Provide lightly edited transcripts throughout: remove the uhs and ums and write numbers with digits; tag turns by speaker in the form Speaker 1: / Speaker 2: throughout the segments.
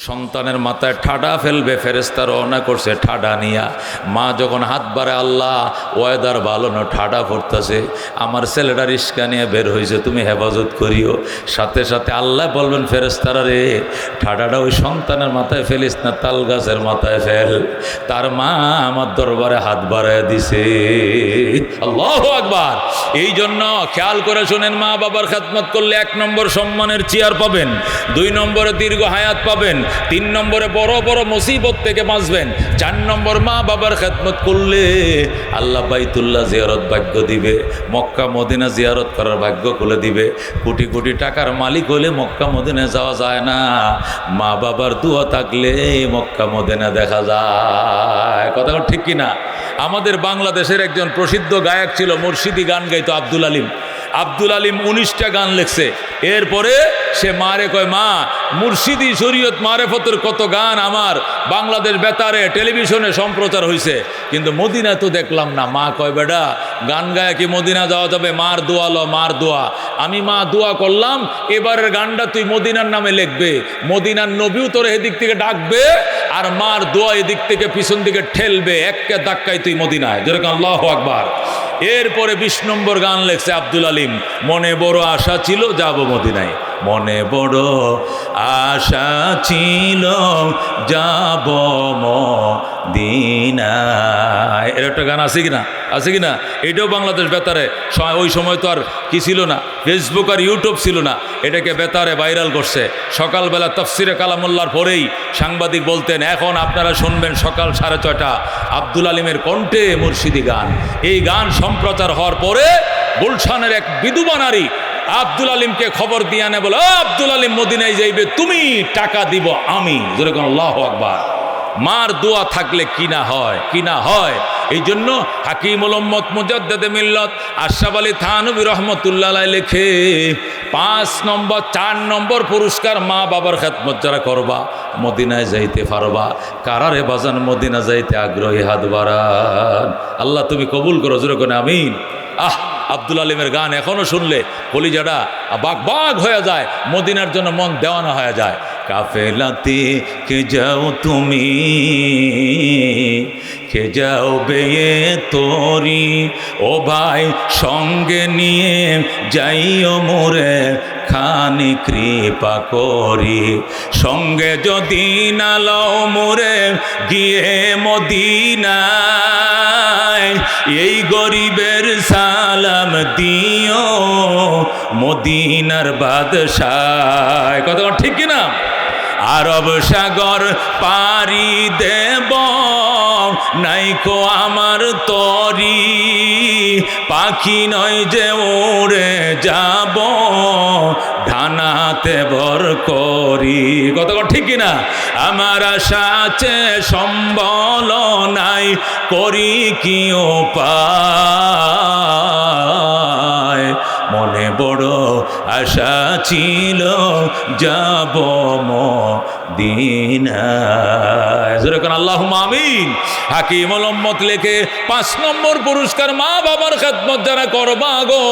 Speaker 1: সন্তানের মাথায় ঠাডা ফেলবে, ফেরেশতা রওনা করছে ঠাডা নিয়া। মা যখন হাত বাড়ে, আল্লাহ ওয়েদার ভালো না, ঠাডা পড়তেছে, আমার ছেলেটা রিস্কা নিয়ে বের হয়েছে, তুমি হেফাজত করিও। সাথে সাথে আল্লাহ বলবেন ফেরেশতারা, রে ঠাডাটা ওই সন্তানের মাথায় ফেলিস না, তাল গাছের মাথায় ফেল। তার মা আমার দরবারে হাত বাড়ায় দিছে। আল্লাহু আকবার। এই জন্য খেয়াল করে শুনেন, মা বাবার খেদমত করলে 1 নম্বর সম্মানের চেয়ার পাবেন, 2 নম্বরে দীর্ঘ হায়াত পাবেন, 3 নম্বরে বড় বড় মুসিবত থেকে বাঁচবেন, 4 নম্বর মা বাবার খেদমত করলে আল্লাহ বাইতুল্লাহ জিয়ারত ভাগ্য দিবে, মক্কা মদিনা জিয়ারত করার ভাগ্য খুলে দিবে। কোটি কোটি টাকার মালিক হলে মক্কা মদিনা যাওয়া যায় না, মা বাবার দোয়া থাকলে মক্কা মদিনা দেখা যায়। কথা ঠিক কিনা? আমাদের বাংলাদেশের একজন প্রসিদ্ধ গায়ক ছিল, মুর্শিদি গান গাইতো, আব্দুল আলিম। আব্দুল আলিম 19টা গান লিখছে। এরপরে সে মারে কয়, মা মুর্শিদি শরীয়ত মারেফতের কত গান আমার বাংলাদেশ বেতারে টেলিভিশনে সম্প্রচার হয়েছে, কিন্তু মদিনা তো দেখলাম না। মা কয়, বেটা গান গায়ে কি মদিনা যাওয়া যাবে? মার দোয়া লো, মার দোয়া। আমি মা দোয়া করলাম, এবারের গানটা তুই মদিনার নামে লিখবে, মদিনার নবীও তোর এদিক থেকে ডাকবে, আর মার দোয়া এদিক থেকে পিছন দিকে ঠেলবে, একে ধাক্কায় তুই মদিনায়। যেরকম আল্লাহু আকবার। এরপরে 20 নম্বর গান লেখছে আব্দুল আলিম, মনে বড় আশা ছিল যাব মদিনায়, মনে বড় আশা ছিল যাব মদিনায়। এর একটা গান আছে কিনা? আছে কিনা? এটাও বাংলাদেশ বেতারে, ওই সময় তো আর কি ছিল না, ফেসবুক আর ইউটিউব ছিল না, এটাকে বেতারে ভাইরাল করছে। সকালবেলা তাফসিরে কালামুল্লাহর পরেই সাংবাদিক বলতেন, এখন আপনারা শুনবেন সকাল 6:30 আব্দুল আলিমের কণ্ঠে মুর্শিদি গান। এই গান সম্প্রচার হওয়ার পরে গুলশানের এক বিধবা নারী আব্দুল আলিমকে খবর দিয়ে আনে, বলে, আব্দুল আলিম মদিনায় যাইবে, তুমি টাকা দিব আমি। যেরকম আল্লাহু আকবার। মার দোয়া থাকলে কি না হয়, কি না হয়। এই জন্য হাকিমুল উম্মত মুজাদ্দিদে মিল্লাত আশরাফ আলী থানভী রহমতুল্লাহ আলাইহি লেখে, 4 নম্বর পুরস্কার, মা বাবার খেদমত যারা করবা মদিনায় যাইতে পারবা। কারারে বাজান মদিনা যাইতে আগ্রহী হাত বাড়ান। আল্লাহ তুমি কবুল করো, জোরে করে আমিন। আব্দুল আলিমের গান এখনো শুনলে কলিজাটা বাগ বাগ হয়ে যায়, মদিনার জন্য মন দেওয়ানা হয়ে যায়। কাফেলাতে কে যাও তুমি, কে যাও বেয়ে তোরি, ও ভাই সঙ্গে নিয়ে যাইও মোরে খানি কৃপা করি, সঙ্গে যদি না লও মোরে গিয়ে মদিনায়, এই গরিবের সালাম দিও মদিনার বাদশাহ। কথা ঠিক কিনা? আরব সাগর পারি দেব নাইকো আমার তরি, পাখি নয় যে উড়ে যাব ডানাতে ভর করি। কত ঠিক কিনা? আমার আশা আছে সম্বল নাই, করি কি উপায়, মনে বড় আশা ছিল যাব মদিনায়। যেরকম আল্লাহুম্মা আমিন। হাকিমুল উম্মত লেখে 5 নম্বর পুরস্কার, মা বাবার খেদমত যারা করবা গো,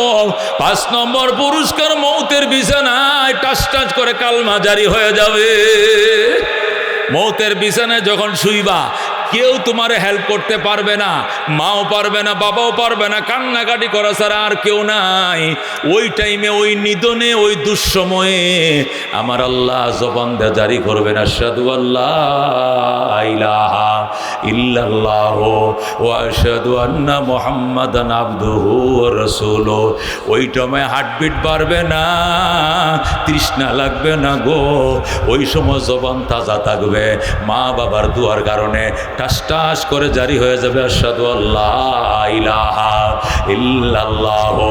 Speaker 1: 5 নম্বর পুরস্কার, মৌতের বিছানায় টাস টাস করে কালমা জারি হয়ে যাবে। মৌতের বিছানায় যখন শুইবা, কেউ তোমারে হেল্প করতে পারবে না, মাও পারবে না, বাবাও পারবে না, কান্নাকাটি করা ছাড়া আর কেউ নাই। ওই টাইমে, ওই নিদনে, ওই দুঃসময়ে আমার আল্লাহ জবান দিয়ে জারি করবেন, আশহাদু আল্লাহ ইলাহা ইল্লাল্লাহু ওয়া আশহাদু আন্না মুহাম্মাদান আবদুহু ওয়া রাসূলুহু। ওই টাইমে হার্টবিট বাড়বে না, তৃষ্ণা লাগবে না গো, ওই সময় জবান তাজা থাকবে, মা বাবার দুয়ার কারণে টাস টাস করে জারি হয়ে যাবে, আশহাদু আল্লাহ ইলাহা ইল্লাল্লাহু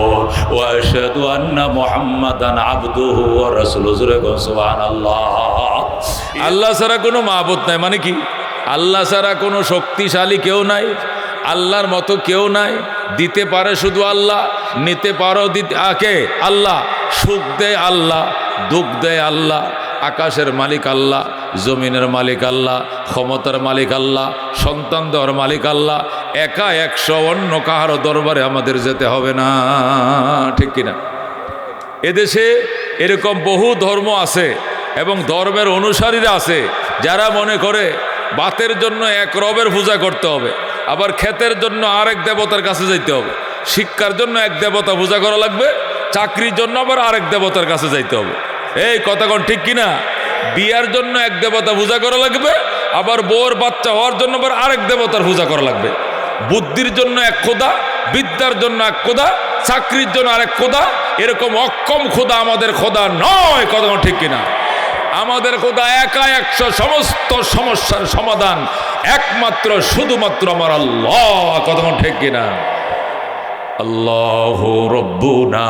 Speaker 1: ওয়া আশহাদু আন্না মুহাম্মাদান আবদুহু ওয়া রাসূলুহু। সুবহানাল্লাহ। আল্লাহ ছাড়া কোনো মাবুদ নাই, মানে কি? আল্লাহ ছাড়া কোনো শক্তিশালী কেউ নাই, আল্লাহর মতো কেউ নাই। দিতে পারে শুধু আল্লাহ, নিতে পারো দিতে আকে আল্লাহ, সুখ দেয় আল্লাহ, দুঃখ দেয় আল্লাহ, আকাশের মালিক আল্লাহ, জমিনের মালিক আল্লাহ, ক্ষমতার মালিক আল্লাহ, সন্তান দেওয়ার মালিক আল্লাহ। একা 100 অন্য কাহারও দরবারে আমাদের যেতে হবে না, ঠিক কিনা? এদেশে এরকম বহু ধর্ম আছে এবং ধর্মের অনুসারীরা আছে যারা মনে করে বাতের জন্য এক রবের পূজা করতে হবে, আবার ক্ষেতের জন্য আরেক দেবতার কাছে যাইতে হবে, শিক্ষার জন্য এক দেবতা পূজা করা লাগবে, চাকরির জন্য আবার আরেক দেবতার কাছে যাইতে হবে, এই কথা কোন ঠিক কিনা? বিয়ার জন্য এক দেবতা পূজা করা লাগবে, আবার বউর বাচ্চা হওয়ার জন্য আবার আরেক দেবতার পূজা করা লাগবে। বুদ্ধির জন্য এক খোদা, বিদ্যার জন্য এক খোদা, চাকরির জন্য আরেক খোদা, এরকম অক্ষম খোদা আমাদের খোদা নয়। কথা ঠিক কিনা? আমাদের খোদা একা, 100 সমস্ত সমস্যার সমাধান একমাত্র শুধুমাত্র আমার আল্লাহ। কথা ঠিক কিনা? আল্লাহু রব্বুনা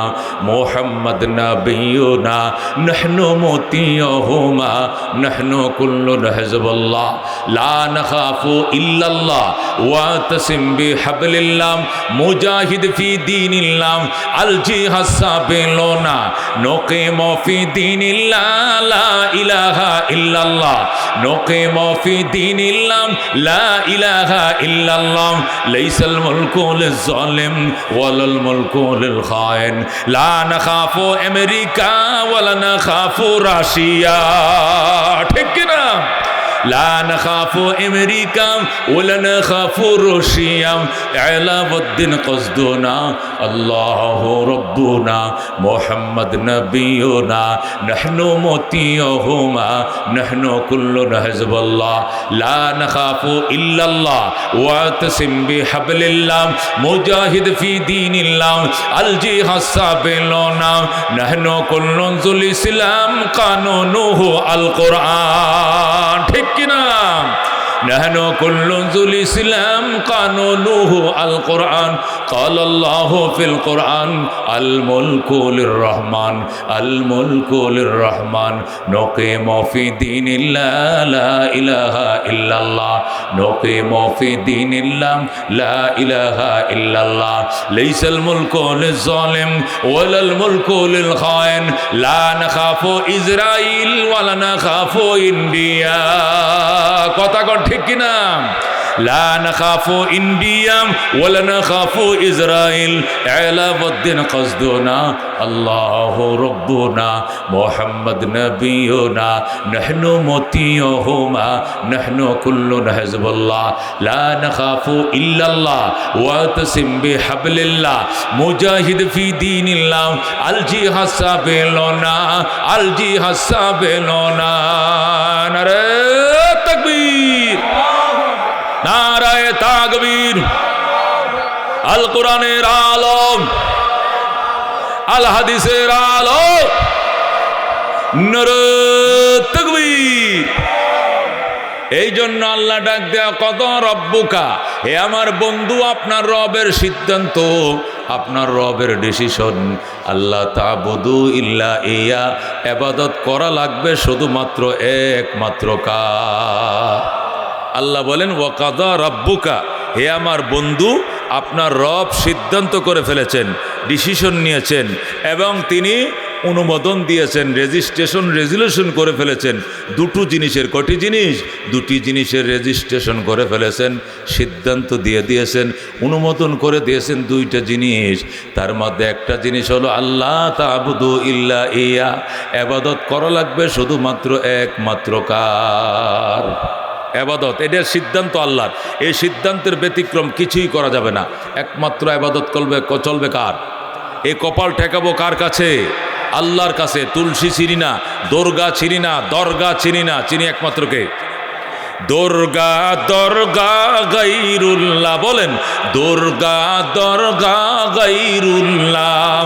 Speaker 1: মুহাম্মদ নবিয়ুনা নাহনু মুতিয়ুহুমা নাহনু কুল্লুন হিজবুল্লাহ লা নাখাফু ইল্লাল্লাহ ওয়া তাসিম বিহাবলিল্লাহ মুজাহিদ ফি দীনিল্লাহ আল জিহাদ সাবিলুনা নুকিমু ফি দীনিল্লাহ লা ইলাহা ইল্লাল্লাহ নুকিমু ফি দীনিল্লাহ লা ইলাহা ইল্লাল্লাহ লাইসাল মুলকু লিজ-জালিম ওয়ালাল মুলকু লিল খায়েন লা নাখাফু আমেরিকা ওয়ালা নাখাফু রাশিয়া। ঠিক কিনা? লা নাখাফু আমেরিকা ওয়ালা নাখাফু রাশিয়া আলাউদ্দিন কসদুনা আল্লাহু রাব্বুনা মুহাম্মদ নবিয়ুনা নাহনু মুতিয়ুহুমা নাহনু কুল্লুন হিজবুল্লাহ লা নাখাফু ইল্লাল্লাহ ওয়া তাসিম বিহাবলিল্লাহ মুজাহিদ ফি দীনিল্লাহ আল জিহাদ সাবিলুনা নাহনু কুল্লুন যুল ইসলাম কানুনুহু আল কুরআন। ঠিক কিনা? নাহনু কুল্লুন যুল ইসলাম কানুনুহু আল কুরআন ক্বালাল্লাহু ফিল কুরআন আল মুলকু লির রহমান আল মুলকু লির রহমান নুকিমু ফি দীনিল্লাহ লা ইলাহা ইল্লাল্লাহ নুকিমু ফি দীনিল্লাহ লা ইলাহা ইল্লাল্লাহ লাইসাল মুলকু লিজ-জালিম ওয়ালাল মুলকু লিল খায়েন লা নাখাফু ইসরাইল ওয়ালা নাখাফু ইন্ডিয়া। কথা কন ঠিক কিনা? লা নাখাফু ইন্ডিয়া ওয়ালা নাখাফু ইসরাইল আলাউদ্দিন কসদুনা আল্লাহু রাব্বুনা মুহাম্মদ নবিয়ুনা নাহনু মুতিয়ুহুমা নাহনু কুল্লুন হিজবুল্লাহ লা নাখাফু ইল্লাল্লাহ ওয়া তাসিম বিহাবলিল্লাহ মুজাহিদ ফি দীনিল্লাহ আল জিহাদ সাবিলুনা আল জিহাদ সাবিলুনা। নারে তাকবীর, নারায়ে তাকবীর। আল কোরআনের আলো, আল হাদিসের আলো, নারে তাকবীর। এই জন্য আল্লাহ ডাক দেয়া কত রব্বুকা, হে আমার বন্ধু, আপনার রবের সিদ্ধান্ত, আপনার রবের ডিসিশন। আল্লাহ তাবুদু ইল্লা ইয়া, ইবাদত করা লাগবে শুধুমাত্র একমাত্র কার? আল্লাহ বলেন ওয়াকাদা রাব্বুকা, হে আমার বন্ধু, আপনার রব সিদ্ধান্ত করে ফেলেছেন, ডিসিশন নিয়েছেন এবং তিনি অনুমোদন দিয়েছেন, রেজুলেশন করে ফেলেছেন। দুটো জিনিসের, কটি জিনিস? দুটি জিনিসের রেজিস্ট্রেশন করে ফেলেছেন, সিদ্ধান্ত দিয়ে দিয়েছেন, অনুমোদন করে দিয়েছেন দুইটা জিনিস। তার মধ্যে একটা জিনিস হলো আল্লাহ তাবুদু ইল্লা ইয়া, ইবাদত করা লাগবে শুধুমাত্র একমাত্র কার? ইবাদত, এটার সিদ্ধান্ত আল্লাহর। এই সিদ্ধান্তের ব্যতিক্রম কিছুই করা যাবে না। একমাত্র ইবাদত চলবে কার? এই কপাল ঠেকাবো কার কাছে? আল্লাহর কাছে। তুলসী চিনি না, দরগা চিনি না, দরগা চিনি না, চিনি একমাত্র কে? দুর্গা দরগা গায়রুল্লাহ। বলেন দুর্গা দরগা গায়রুল্লাহ,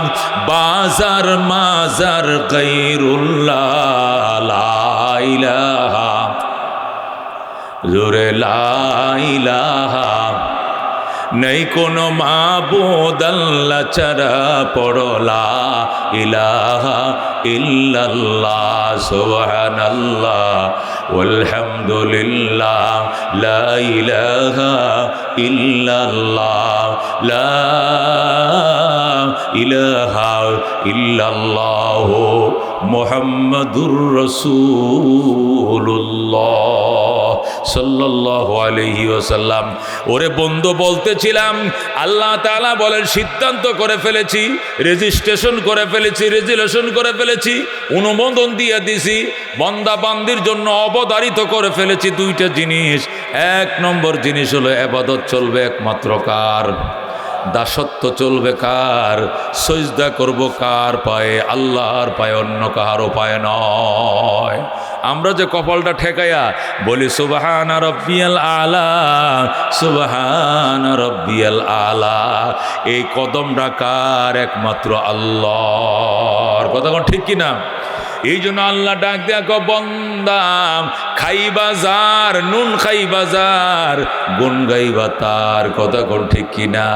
Speaker 1: বাজার মাজার গায়রুল্লাহ, লা ইলাহা জোরে লা ইলাহা, নেই কোনো মাবুদ আল্লাহ ছাড়া, পড়ো লা ইলাহা ইল্লাল্লাহ, সুবহানাল্লাহ ওয়ালহামদুলিল্লাহ, লা ইলাহা ইল্লাল্লাহ, লা ইলাহা ইল্লাল্লাহ মুহাম্মাদুর রাসূলুল্লাহ সাল্লাল্লাহু আলাইহি ওয়াসাল্লাম। ওরে বন্ধু বলতেছিলাম, আল্লাহ তাআলা বলেন সিদ্ধান্ত করে ফেলেছি, রেজিস্ট্রেশন করে ফেলেছি, রেজুলেশন করে ফেলেছি, অনুমোদন দিয়ে দিছি, বান্দা বান্দির জন্য অবধারিত করে ফেলেছি দুইটা জিনিস। এক নম্বর জিনিস হলো ইবাদত চলবে একমাত্র কার? দাসত্ব চলবে কার? সজদা করব কার পায়ে? আল্লাহর পায়ে, অন্য কাহারও পায়ে নয়। আমরা যে কপালটা ঠেকাইয়া বলি সুবহানা রাব্বিয়াল আলা, সুবহানা রাব্বিয়াল আলা, এই কদমটা কার? একমাত্র আল্লাহর। কথা কোন ঠিক কিনা? এই জন্য আল্লাহ ডাক দেয়া কো বান্দা, খাইবা যার, নুন খাইবা যার, গুন গাইবা তার। কথা কোন ঠিক কিনা?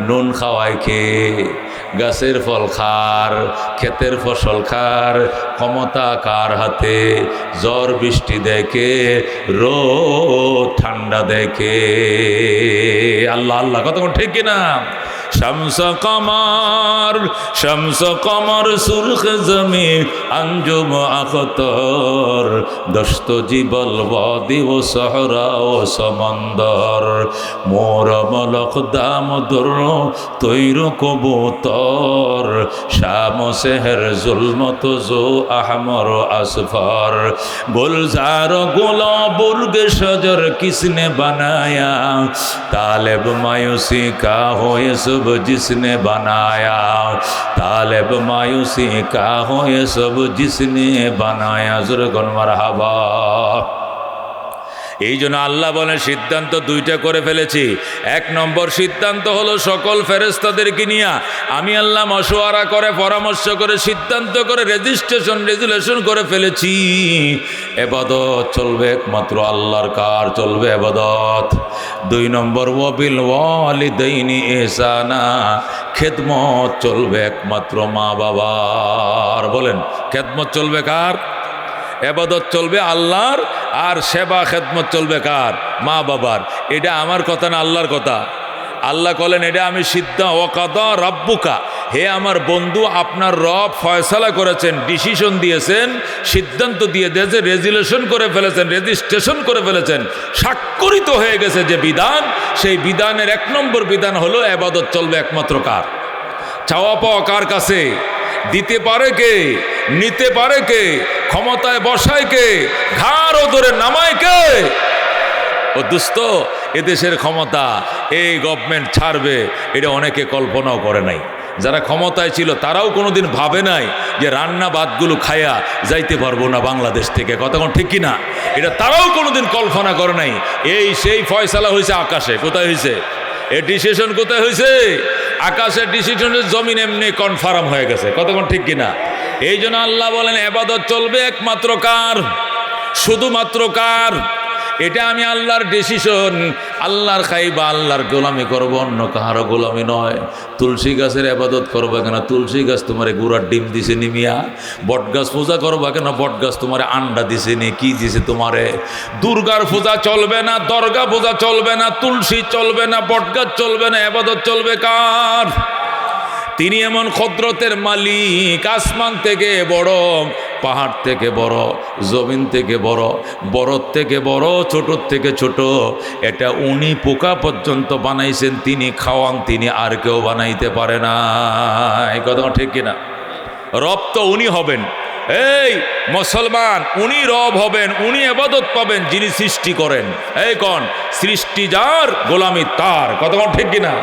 Speaker 1: নুন খাওয়ায় কে? গাছের ফল খার, ক্ষেতের ফসল খার, ক্ষমতা কার হাতে? ঝড় বৃষ্টি দেখে, রোদ ঠান্ডা দেখে আল্লাহ। আল্লাহ। কথা কোন ঠিক কিনা? শামস কমর, শামস কমর, সুরখ জমি, আঞ্জুম আখতর, দস্ত জীবল বদি ও সহরা ও সমন্দর, মোর মলক দামোদর, তৈর কবুতর, শাম সেহর জুলমত জো আহমর আসফর, গুলজার গুলাবুর্গ সজর কিসনে বানায়া, तालिब मायूसी का हो ये सब जिसने बनाया, तालिब मायूसी का हो ये सब जिसने बनाया। जुर्गन मरहबा। এই জন্য আল্লাহ বলেন সিদ্ধান্ত দুইটা করে ফেলেছি। এক নম্বর সিদ্ধান্ত হলো সকল ফেরেশতাদেরকে নিয়ে আমি আল্লাহ মশওয়ারা করে, পরামর্শ করে, সিদ্ধান্ত করে, রেজিস্ট্রেশন রেজুলেশন করে ফেলেছি, ইবাদত চলবে একমাত্র আল্লাহর। কার চলবে ইবাদত? দুই নম্বর ওয়াবিল ওয়ালিদাইনি ইহসানা, খেদমত চলবে একমাত্র মা বাবার। বলেন খেদমত চলবে কার? ইবাদত চলবে আল্লাহর, আর সেবা খেদমত চলবে কার? মা বাবার। এটা আমার কথা না, আল্লাহর কথা। আল্লাহ বলেন এটা আমি ওয়াকাদা রাব্বুকা, হে আমার বন্ধু, আপনার রব ফয়সালা করেছেন, ডিসিশন দিয়েছেন, সিদ্ধান্ত দিয়ে দিয়েছে, রেজুলেশন করে ফেলেছেন, রেজিস্ট্রেশন করে ফেলেছেন, স্বাক্ষরিত হয়ে গেছে যে বিধান, সেই বিধানের এক নম্বর বিধান হলো ইবাদত চলবে একমাত্র কার? চাওয়া পাওয়া কার কাছে? দিতে পারে কে? নিতে পারে কে? ক্ষমতায় বসায় কে? ঘাড় ধরে নামায় কে? ও দোস্ত, এদেশের ক্ষমতা এই গভর্নমেন্ট ছাড়বে, এটা অনেকে কল্পনাও করে নাই। যারা ক্ষমতায় ছিল তারাও কোনোদিন ভাবে নাই যে রান্না ভাতগুলো খায়া যাইতে পারবো না বাংলাদেশ থেকে। কথা কোন ঠিক কিনা? এটা তারাও কোনোদিন কল্পনা করে নাই। এই সেই ফয়সালা হয়েছে আকাশে। কোথায় হয়েছে? এই ডিসিশন কোথায় হয়েছে? আকাশের ডিসিশনের জমিন এমনি কনফার্ম হয়ে গেছে। কতক্ষণ ঠিক কিনা? এই জন্য আল্লাহ বলেন ইবাদত চলবে একমাত্র কার? শুধুমাত্র কার? এটা আমি আল্লাহর ডিসিশন। আল্লাহর খাইবা, আল্লাহর গোলামি করবো, অন্য কাহারও গোলামি নয়। তুলসী গাছের ইবাদত করবা কেন? তুলসী গাছ তোমারে গুড়ার ডিম দিছে নি মিয়া? বট গাছ পূজা করবা কেন? বট গাছ তোমারে আন্ডা দিছে নি? কি দিছে তোমারে? দুর্গার পূজা চলবে না, দরগা পূজা চলবে না, তুলসী চলবে না, বট গাছ চলবে না, ইবাদত চলবে কার? তিনি এমন কুদরতের মালিক, আসমান থেকে বড়, পাহাড় থেকে বড়, জমিন থেকে বড়, বড়র থেকে বড়, ছোটর থেকে ছোট, এটা উনি পোকা পর্যন্ত বানাইছেন, তিনি খাওয়ান, তিনি আর কেউ বানাইতে পারে না। এই কথা ঠিক কিনা? রব তো উনি হবেন। এই মুসলমান, উনি রব হবেন, উনি ইবাদত পাবেন যিনি সৃষ্টি করেন। এই কোন সৃষ্টি যার, গোলামি তার। কথা ঠিক কিনা?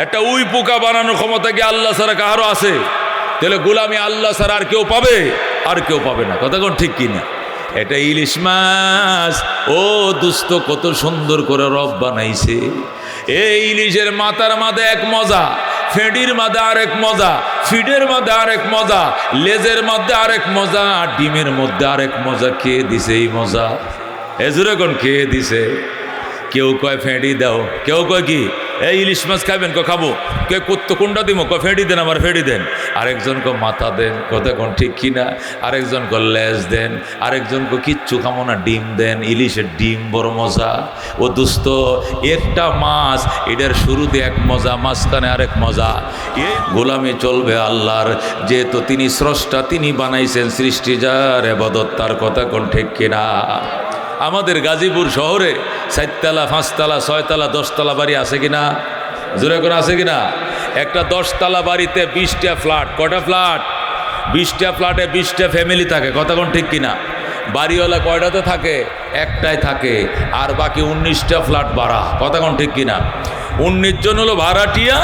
Speaker 1: একটা উই পোকা বানানোর ক্ষমতা কি আল্লাহ ছাড়া কারো আছে? তাহলে গোলামি আল্লাহ ছাড়া আর কেউ পাবে? আর কেউ পাবে না। কথা কোন ঠিক কিনা? এটা ইলিশ মাছ। ও দুস্থ, কত সুন্দর করে রব বানাইছে। এই ইলিশের মাথার মাঝে এক মজা, ফেডির মাঝে আরেক মজা, ফিডের মধ্যে আরেক মজা, লেজের মধ্যে আরেক মজা, ডিমের মধ্যে আরেক মজা। কে দিছে এই মজা? এজুরে কোন কে দিছে? কেউ কয় ফেঁড়ি দাও, কেউ কয় কি এই ইলিশ মাছ খাবেন? খাবো। কে কোনটা দিব? ফেঁড়ি দেন, আমার ফেঁড়ি দেন। আরেকজন মাথা দেন। কথা কোন ঠিক কিনা? আরেকজন লেজ দেন, আরেকজন কিচ্ছু খামো না, ডিম দেন। ইলিশের ডিম বড় মজা। ও দুস্থ, একটা মাছ, এটার শুরুতে এক মজা, মাঝখানে আরেক মজা। গোলামি চলবে আল্লাহর, যেহেতু তিনি স্রষ্টা, তিনি বানাইছেন সৃষ্টি যার, ইবাদত তার। কথা কোন ঠিক কিনা? আমাদের গাজীপুর শহরে 4তলা 5তলা 6তলা 10তলা বাড়ি আছে কিনা? জোরে করে আছে কিনা? একটা 10তলা বাড়িতে 20টা ফ্ল্যাট। কটা ফ্ল্যাট? 20টা ফ্ল্যাটে 20টা ফ্যামিলি থাকে। কথা কোন ঠিক কিনা? বাড়িওয়ালা কয়টাতে থাকে? একটাই থাকে, আর বাকি 19টা ফ্ল্যাট ভাড়া। কথা কোন ঠিক কিনা? 19 জন হলো ভাড়াটিয়া,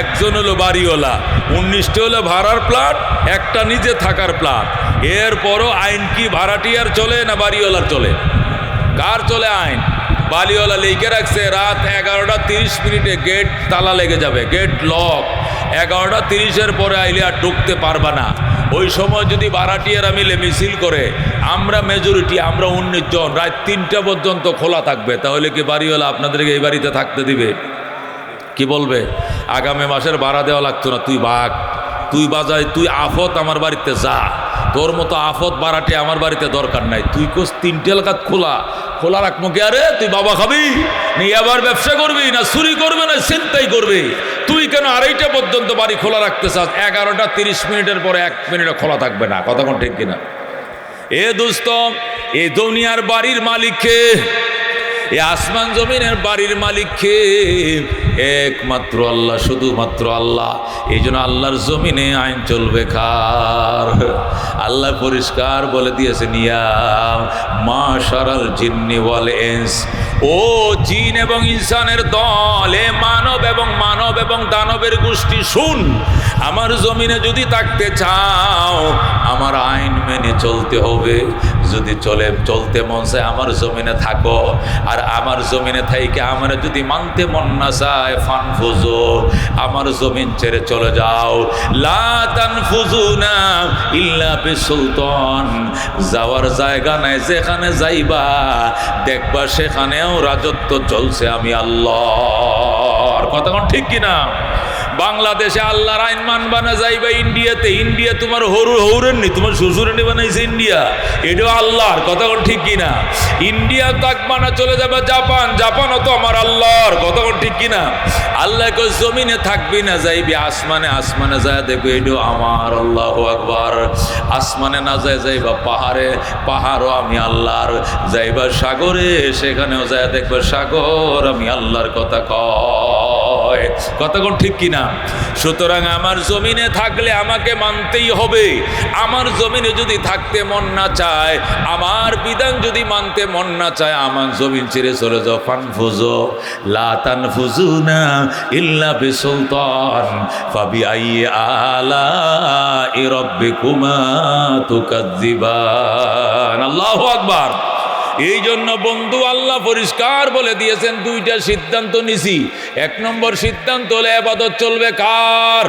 Speaker 1: একজন হলো বাড়িওয়ালা। 19টা হলো ভাড়ার প্লাট, একটা নিজে থাকার প্লাট। এরপরও আইন কি ভাড়াটিয়ার চলে না বাড়িওয়ালার চলে? কার চলে আইন? বাড়িওয়ালা লিখে রাখছে রাত 11টা 30 মিনিটে গেট তালা লেগে যাবে, গেট লক। 11টা 30-এর পরে আইলে আর ঢুকতে পারবা না। ওই সময় যদি ভাড়াটিয়ারা মিলে মিছিল করে, আমরা মেজরিটি, আমরা 19 জন, রাত 3টা পর্যন্ত খোলা থাকবে, তাহলে কি বাড়িওয়ালা আপনাদেরকে এই বাড়িতে থাকতে দিবে? কি বলবে? আগামী মাসের ভাড়া দেওয়া লাগতো না, তুই ভাগ, তুই বাজায়, তুই আফত আমার বাড়িতে যা, তোর মতো আফত ভাড়াটে আমার বাড়িতে দরকার নাই। তুই কোস 3টে এলাকাত খোলা, খোলা রাখবো কি? আরে তুই বাবা খাবি নি, আবার ব্যবসা করবি না চুরি করবে না ছিনতাই করবি? তুই কেন 2:30 পর্যন্ত বাড়ি খোলা রাখতে চাস? 11টা 30 মিনিটের পরে 1 মিনিটও খোলা থাকবে না। কথা কোন ঠিক কিনা? এ দোস্ত, এই দুনিয়ার বাড়ির মালিককে, এই আসমান জমিনের বাড়ির মালিককে একমাত্র আল্লাহ, শুধুমাত্র আল্লাহ। এই জন্য আল্লাহর জমিনে আইন চলবে কার? আল্লাহ পরিষ্কার বলে দিয়েছেন, ইয়া মাশারাল জিন্নি ওয়াল ইনস, ও জিন এবং ইনসানের দল, এ মানব এবং দানবের গোষ্ঠী, শুন, আমার জমিনে যদি থাকতে চাও আমার আইন মেনে চলতে হবে। যদি চলতে মন চায় আমার জমিনে থাকো, আর আমার জমিনে থাইকে আমার যদি মানতে মন না চায় ফানফুজু, আমার জমিন ছেড়ে চলে যাও। লা তানফুজুনা ইল্লা বিসুলতান, যাওয়ার জায়গা নাই, যেখানে যাইবা দেখবা সেখানেও রাজত্ব চলছে আমি আল্লাহর। কথা কোন ঠিক কিনা? বাংলাদেশে আল্লাহর আইন মানবা না যাইবা ইন্ডিয়াতে, ইন্ডিয়া তোমার হৌরের নি, তোমার শ্বশুরে নি বানাইছে ইন্ডিয়া, এটাও আল্লাহর। কথা কোন ঠিক কিনা? ইন্ডিয়া থাকবা না, চলে যাবে জাপান, জাপানও তো আমার আল্লাহর। কথা কোন ঠিক কিনা? আল্লাহ কই জমিনে থাকবি না, যাইবি আসমানে, আসমানে যায় দেখবে এটাও আমার। আল্লাহু আকবার। আসমানে না যায় যাইবা পাহাড়ে, পাহাড়ও আমি আল্লাহর। যাইবা সাগরে, সেখানেও যায় দেখবে সাগর আমি আল্লাহর। কথা কয়, কথা কোন ঠিক কিনা? সুতরাং আমার জমিনে থাকলে আমাকে মানতেই হবে। আমার জমিনে যদি থাকতে মন না চায়, আমার বিধান যদি মানতে মন না চায়, আমার জমিন ছেড়ে চলে যাও। ফানফুজু লা তানফুজুনা ইল্লা বিসুলতান ফাবিআইয়ি আলাই রাব্বিকুমা তুকাজ্জিবান। আল্লাহু আকবার। এই জন্য বন্ধু আল্লাহ পরিষ্কার বলে দিয়েছেন, 2টা সিদ্ধান্ত নিছি। 1 নম্বর সিদ্ধান্ত হলে ইবাদত চলবে কার?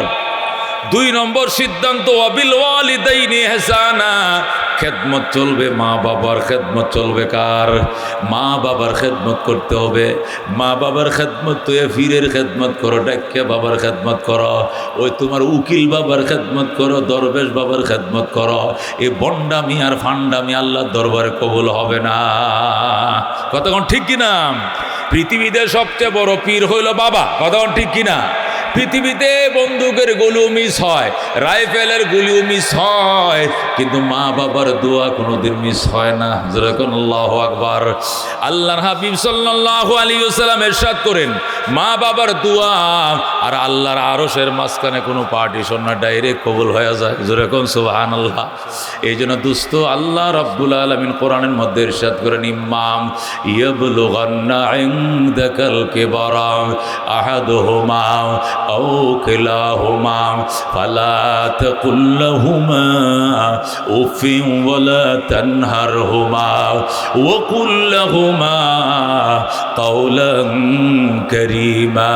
Speaker 1: 2 নম্বর সিদ্ধান্ত ওয়াবিল ওয়ালিদাইনি ইহসানা, খেদমত চলবে, মা বাবার খেদমত চলবে কার? মা বাবার খেদমত করতে হবে। মা বাবার খেদমত তো ফিরের খেদমত করো, ডাক্কে বাবার খেদমত করো, ওই তোমার উকিল বাবার খেদমত করো, দরবেশ বাবার খেদমত করো। এই বন্ডামি আর ফান্ডামি আল্লাহর দরবারে কবুল হবে না। কতক্ষণ ঠিক কিনা? পৃথিবীতে সবচেয়ে বড় পীর হইল বাবা। কতক্ষণ ঠিক কিনা? পৃথিবীতে বন্দুকের গুলিও মিস হয়, রাইফেলের গুলিও মিস হয়, কিন্তু মা বাবার দোয়া কোনোদিন মিস হয় না। যেরকম আল্লাহু আকবার। আল্লাহর হাবিব সাল্লাল্লাহু আলাইহি ওয়াসাল্লাম ইরশাদ করেন, মা বাবার দোয়া আর আল্লাহর আরশের মাঝখানে কোনো পার্টিশন না, ডাইরেক্ট কবুল হয়ে যায়। যেরকম সুবহানাল্লাহ। এই জন্য দোস্ত, আল্লাহ রাব্বুল আলামিন কোরআনের মধ্যে ইরশাদ করেন, ইমাম ইয়াবলুগান্না ইনদাকাল কিবারা আহাদুহুমা আও কিলাহুমা ফালা তাকুল লাহুমা উফিন ওয়ালা তানহারহুমা ওয়া কুল লাহুমা কাওলান কারীমা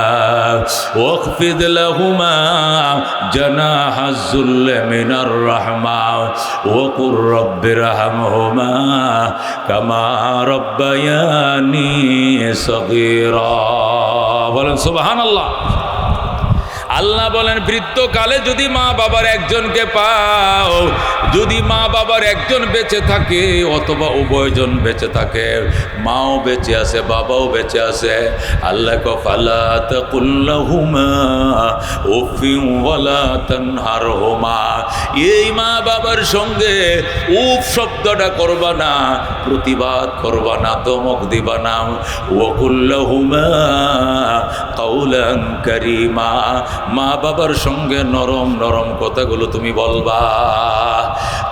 Speaker 1: ওয়াখফিদ লাহুমা জানাহাজ যুল্লি মিনার রাহমা ওয়া কুর রাব্বিরহামহুমা কামা রাব্বায়ানি সগীরা। বলেন সুবহানাল্লাহ। আল্লাহ বলেন বৃদ্ধকালে যদি মা বাবার একজনকে পাও, যদি মা বাবার একজন বেঁচে থাকে অথবা উভয়জন বেঁচে থাকে, মাও বেঁচে আছে বাবাও বেঁচে আছে, আল্লাহ কো ফালা তাকুল লাহুমা উফিন ওয়ালা তানহারহুমা, এই মা বাবার সঙ্গে উফ শব্দটা করবা না, প্রতিবাদ করবা না, ধমক দিবা না। ওয়াকুল লাহুমা কাওলান কারীমা, মা বাবার সঙ্গে নরম নরম কথাগুলো তুমি বলবা।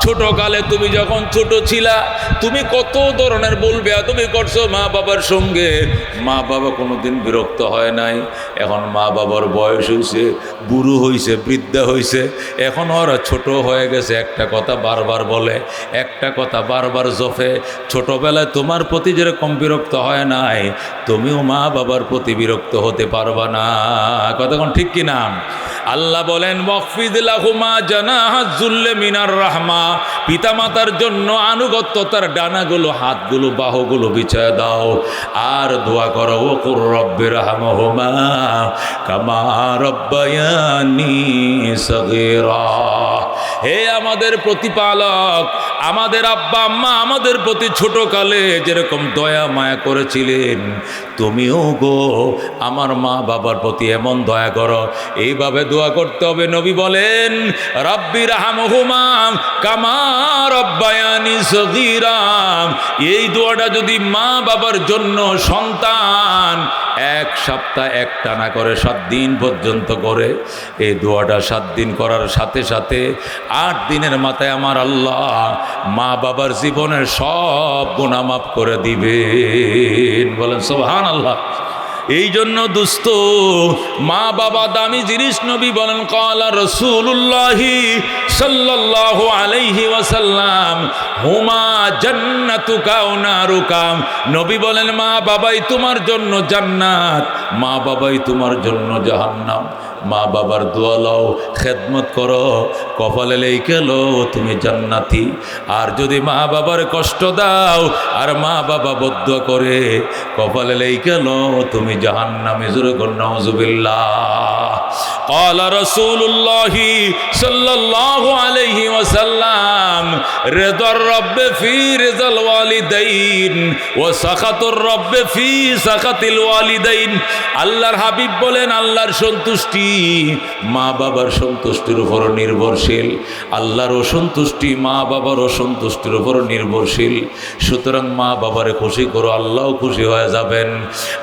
Speaker 1: ছোটকালে তুমি যখন ছোট ছিলা তুমি কত ধরনের বলবে তুমি করছো মা বাবার সঙ্গে, মা বাবা কোনোদিন বিরক্ত হয় নাই। এখন মা বাবার বয়স হয়েছে, বুড়ো হয়েছে, বৃদ্ধা হয়েছে, এখন ওরা ছোট হয়ে গেছে, একটা কথা বারবার বলে, একটা কথা বারবার জফে। ছোটবেলায় তোমার প্রতি যেরকম বিরক্ত হয় নাই, তুমিও মা বাবার প্রতি বিরক্ত হতে পারবা না। কতক্ষণ ঠিক কিনা? আল্লাহ বলেন ওয়াকফিদ লাহুমা জানাহাজ যুল্লি মিনার রাহমা, পিতামাতার জন্য আনুগত্যতার ডানাগুলো, হাতগুলো, বাহুগুলো বিছায় দাও, আর দোয়া করো ওকুর রব্বিরহামহুমা কামা রব্বায়ানি সগীরা। হে আমাদের প্রতিপালক, আমাদের আব্বা আম্মা আমাদের প্রতি ছোটকালে যেরকম দয়া মায়া করেছিলেন, তুমিও গো আমার মা বাবার প্রতি এমন দয়া করো। এইভাবে দোয়া করতে হবে। নবী বলেন রব্বিরহামহুমা কামা রব্বায়ানি সগীরা। এই দোয়াটা যদি মা বাবার জন্য সন্তান এক সপ্তাহ একটানা করে 7 দিন পর্যন্ত করে, এই দোয়াটা 7 দিন করার সাথে সাথে 8 দিনের মাথায় আমার আল্লাহ মা বাবার জীবনের সব গুনাহ মাফ করে দিবেন। বলেন সুবহানাল্লাহ। এই জন্য দোস্ত, মা বাবা দামি জিনিস। নবী বলেন ক্বালা রাসূলুল্লাহি সাল্লাল্লাহু আলাইহি ওয়াসাল্লাম হুমা জান্নাতুকা ওয়া নারুকা। নবী বলেন মা বাবাই তোমার জন্য জান্নাত, মা বাবাই তোমার জন্য জাহান্নাম। মা বাবার দোয়া লও, খেদমত করো, কপালে লেখে লো তুমি জান্নাতি। আর যদি মা বাবার কষ্ট দাও আর মা বাবা বদদুয়া করে, কপালে লেখে লো তুমি জাহান্নামে। জোরে কর নাউযুবিল্লাহ। قال رسول الله صلى الله عليه وسلم رضا الرب في رضا الوالدين وسخط الرب في سخط الوالدين। আল্লাহর হাবিব বলেন আল্লাহর সন্তুষ্টি মা বাবার সন্তুষ্টির উপর নির্ভরশীল, আল্লাহর অসন্তুষ্টি মা বাবার অসন্তুষ্টির উপর নির্ভরশীল। সুতরাং মা বাবারে খুশি করো, আল্লাহও খুশি হয়ে যাবেন।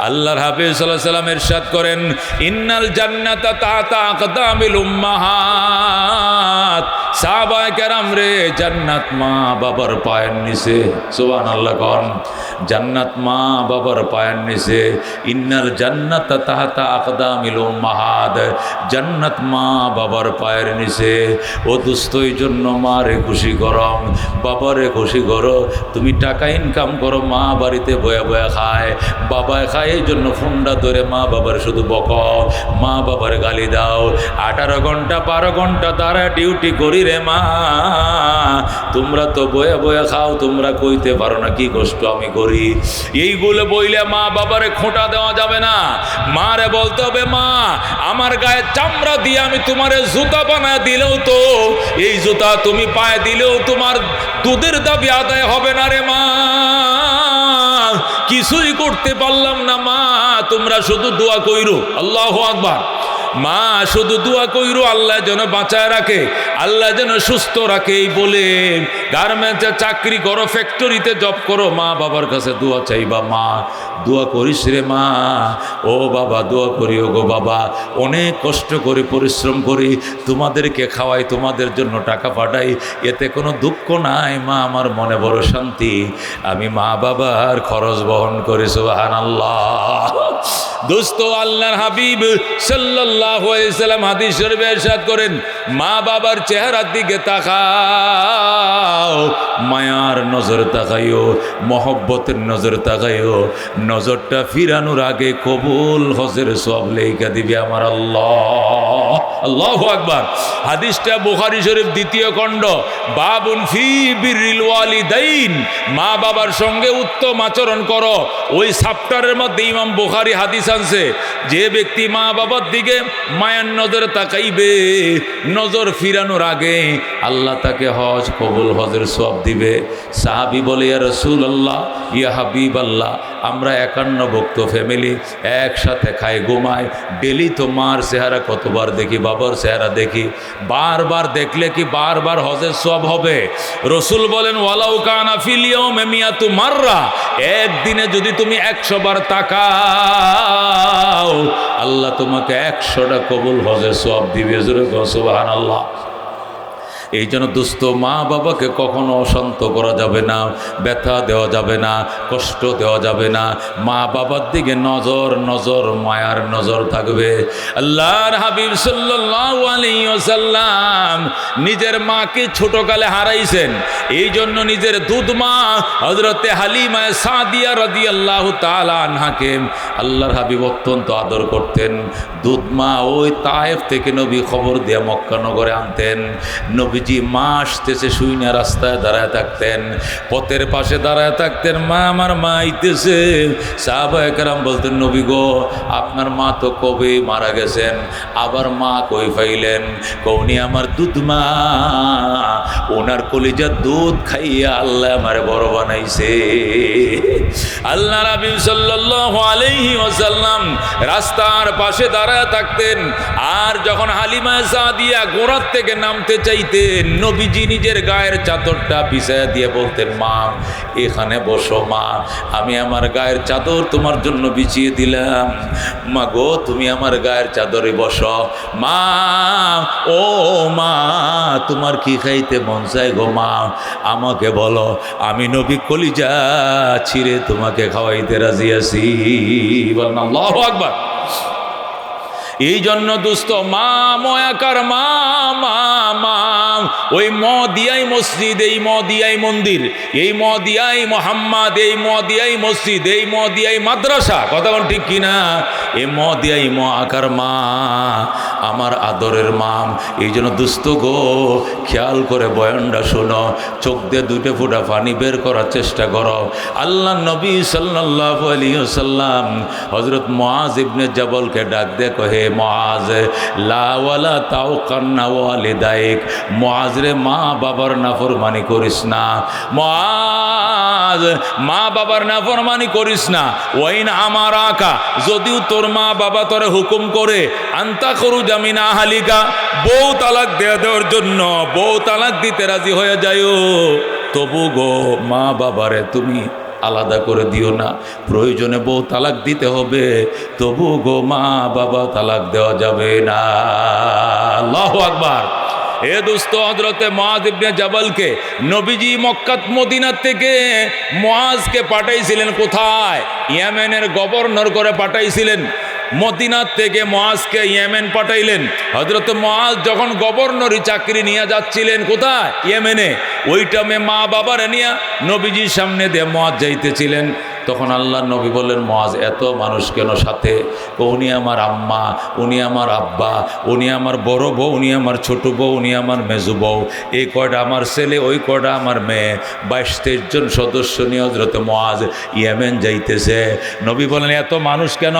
Speaker 1: আল্লাহর হাবিব সাল্লাল্লাহু আলাইহি ওয়াসাল্লাম ইরশাদ করেন ইন্নাল জান্নাতা তাহতা আকদামিল উম্মাহাত। সাহাবায়ে কেরাম রে, জান্নাত মা বাবার পায়ের নিচে। সুবহানাল্লাহ কোন জান্নাত মা বাবার পায়ের নিচে। ইন্নাল জান্নাতা তাহতা আকদামিল উম্মাহাত, জান্নাত মা বাবার পায়ের নিচে। ও দোস্ত, এই জন্য মারে খুশি করো, বাবারে খুশি করো। তুমি টাকা ইনকাম করো, মা বাড়িতে বয়া বয়া খায়, বাবায় খায়, এই জন্য ফোনটা ধরে মা বাবার শুধু বক, মা বাবার গালি দাও। 18 ঘন্টা 12 ঘন্টা তারা ডিউটি করি রে মা, তোমরা তো বয়া বয়া খাও, তোমরা কইতে পারো না কি কষ্ট আমি করি। এইগুলো বইলে মা বাবারে খোঁটা দেওয়া যাবে না। মারে বলতে হবে মা আমার গায়ে চামড়া দিয়ে আমি তোমারে জুতা বানায় দিলেও তো, এই জুতা তুমি পায়ে দিলেও তোমার দুধের দাবি আদায় হবে না রে মা, কিছুই করতে পারলাম না মা, তোমরা শুধু দোয়া কইরো। আল্লাহু আকবার। মা শুধু দোয়া কইরো আল্লাহ যেন বাঁচায় রাখে, আল্লাহ যেন সুস্থ রাখে। এই বলে গার্মেন্টসে চাকরি করো, ফ্যাক্টরিতে জব করো, মা বাবার কাছে দোয়া চাইবা। মা দোয়া করিস রে মা, ও বাবা দোয়া করি, ও গো বাবা অনেক কষ্ট করে পরিশ্রম করি, তোমাদেরকে খাওয়াই, তোমাদের জন্য টাকা পাঠাই, এতে কোনো দুঃখ নাই মা, আমার মনে বড় শান্তি, আমি মা বাবার খরচ বহন করি। সুবহানাল্লাহ। দোস্ত, আল্লাহর হাবিব সাল্লাল্লাহু আলাইহি ওয়াসাল্লাম হাদিস শরীফে ইরশাদ করেন মা বাবার চেহারার দিকে তাকাও, মায়ার নজর তাকাইও, মহব্বতের নজর তাকাইও। নজরটা ফিরানোর আগে কবুল হজের সওয়াব লেখা দিবে আমার আল্লাহ। আল্লাহু আকবার। হাদিসটা বুখারী শরীফ দ্বিতীয় খণ্ড, বাবুন ফি বিররিল ওয়ালিদাইন, মা বাবার সঙ্গে উত্তম আচরণ করো। ওই চ্যাপ্টারের মধ্যে ইমাম বুখারী হাদিস আনছে, যে ব্যক্তি মা বাবার দিকে মায়ার নজরে তাকাইবে, নজর ফিরানোর আগে আল্লাহ তাকে হজ কবুল, হজের সওয়াব দিবে। সাহাবী বলে, ইয়া রাসূলুল্লাহ, ইয়া হাবিবাল্লাহ, আমরা 51 ভক্ত ফ্যামিলি, একসাথে খাই ঘুমাই, ডেলি তো মার চেহারা কতবার দেখি, বাবার চেহারা দেখি, বারবার দেখলে কি বারবার হজের সওয়াব হবে? রসুল বলেন, ওয়ালাউ কানা ফিল ইয়াউমি মিয়াতু মাররা, একদিনে যদি তুমি 100 বার তাকাও, আল্লাহ তোমাকে 100টা কবুল হজের সওয়াব দিবে। জোরে কও সুবহানাল্লাহ। এই জন্য দুস্থ মা বাবাকে কখনো অশান্ত করা যাবে না, ব্যথা দেওয়া যাবে না, কষ্ট দেওয়া যাবে না। মা বাবার দিকে নজর নজর মায়ার নজর থাকবে। আল্লাহর হাবিব সাল্লাল্লাহু আলাইহি ওয়াসাল্লাম নিজের মাকে ছোটকালে হারাইছেন। এই জন্য নিজের দুধ মা হযরতে হালিমা সাদিয়া রাদিয়াল্লাহু তাআলা আনহাকে আল্লাহর হাবিব অত্যন্ত আদর করতেন। দুধ মা ওই তায়েফ থেকে নবী খবর দিয়ে মক্কা নগরে আনতেন। নবীজি মা আসতেছে শুই না রাস্তায় দাঁড়ায় থাকতেন, পথের পাশে দাঁড়ায় থাকতেন, মা আমার মা আইতেছে। সাহাবায়ে কেরাম বলতেন, নবী গো, আপনার মা তো কবে মারা গেছেন, আবার মা কই পাইলেন? কৌনি আমার দুধ মা, ওনার কলিজার দুধ খাইয়া আল্লাহ আমারে বড় বানাইছে। আল্লাহ রাসূল সাল্লাল্লাহু আলাইহি ওয়াসাল্লাম রাস্তার পাশে দাঁড়ায় থাকতেন। আর যখন হালিমা সাদিয়া গোড়ার থেকে নামতে চাইতেন, নবীজি নিজের গায়ের চাদরটা বিছায়া দিয়ে বলতেন, মা এখানে বসো, মা আমি আমার গায়ের চাদর তোমার জন্য বিছিয়ে দিলাম, মা গো তুমি আমার গায়ের চাদরে বসো। মা, ও মা, তোমার কি খাইতে মন চাই গো মা, আমাকে বলো, আমি নবী কলিজা ছিঁড়ে তোমাকে খাওয়াইতে রাজি আছি। বলেন আল্লাহু আকবার। এই জন্য দুস্থ মা ময়াকার মা, মা মা, ওই মদিয়াই মসজিদ, এই মদিয়াই মন্দির, এই মদিয়াই মোহাম্মদ, এই মদিয়াই মসজিদ, এই মদিয়াই মাদ্রাসা, কথা বল ঠিক কিনা? এই মদিয়াই ময়াকার মা, আমার আদরের মা। এই জন্য দুস্থ গো, খেয়াল করে বয়ানটা শোনো, চোখ দিয়ে 2 ফোঁটা পানি বের করার চেষ্টা করো। আল্লাহ নবী সাল্লাল্লাহু আলাইহি ওয়াসাল্লাম হযরত মুআজ ইবনে জাবলকে ডাক দিয়ে কহে, মুআজ লা ওয়ালা তাওকান্না ওয়ালিদাইক, মুআজ রে মা বাবার নাফরমানি করিস না, মুআজ মা বাবার নাফরমানি করিস না। ওয়াইন আমারাকা, যদিও তোর মা বাবা তোরে হুকুম করে আনতা খুরুজা মিন আহলিকা, বউ তালাক দেওয়ার জন্য, বউ তালাক দিতে রাজি হয়ে যায়ও, তবু গো মা বাবারে তুমি আলাদা করে দিও না। প্রয়োজনে বউ তালাক দিতে হবে, তবু গো মা বাবা তালাক দেওয়া যাবে না। আল্লাহু আকবার। এ দোস্ত, হযরতে মুআজ ইবনে জাবালকে নবীজি মক্কা মদিনা থেকে মুআজকে পাঠাইছিলেন কোথায়? ইয়েমেনের গভর্নর করে পাঠাইছিলেন। মদিনার থেকে মুআজকে ইয়েমেন পাঠাইলেন। হযরত মুআজ যখন গভর্নরি চাকরি নিয়ে যাচ্ছিলেন কোথায়? ইয়েমেনে। ওই টাইমে মা বাবারে নিয়ে নবীজির সামনে দিয়ে মুআজ যাইতেছিলেন। তখন আল্লাহ নবী বললেন, মুআজ এত মানুষ কেন সাথে? উনি আমার আম্মা, উনি আমার আব্বা, উনি আমার বড় বউ, উনি আমার ছোট বউ, উনি আমার মেজো বউ, এই কয়টা আমার ছেলে, ওই কয়টা আমার মেয়ে, 22-23 জন সদস্য নিয়ে হযরত মুআজ ইয়েমেন যাইতেছে। নবী বলেন, এত মানুষ কেন?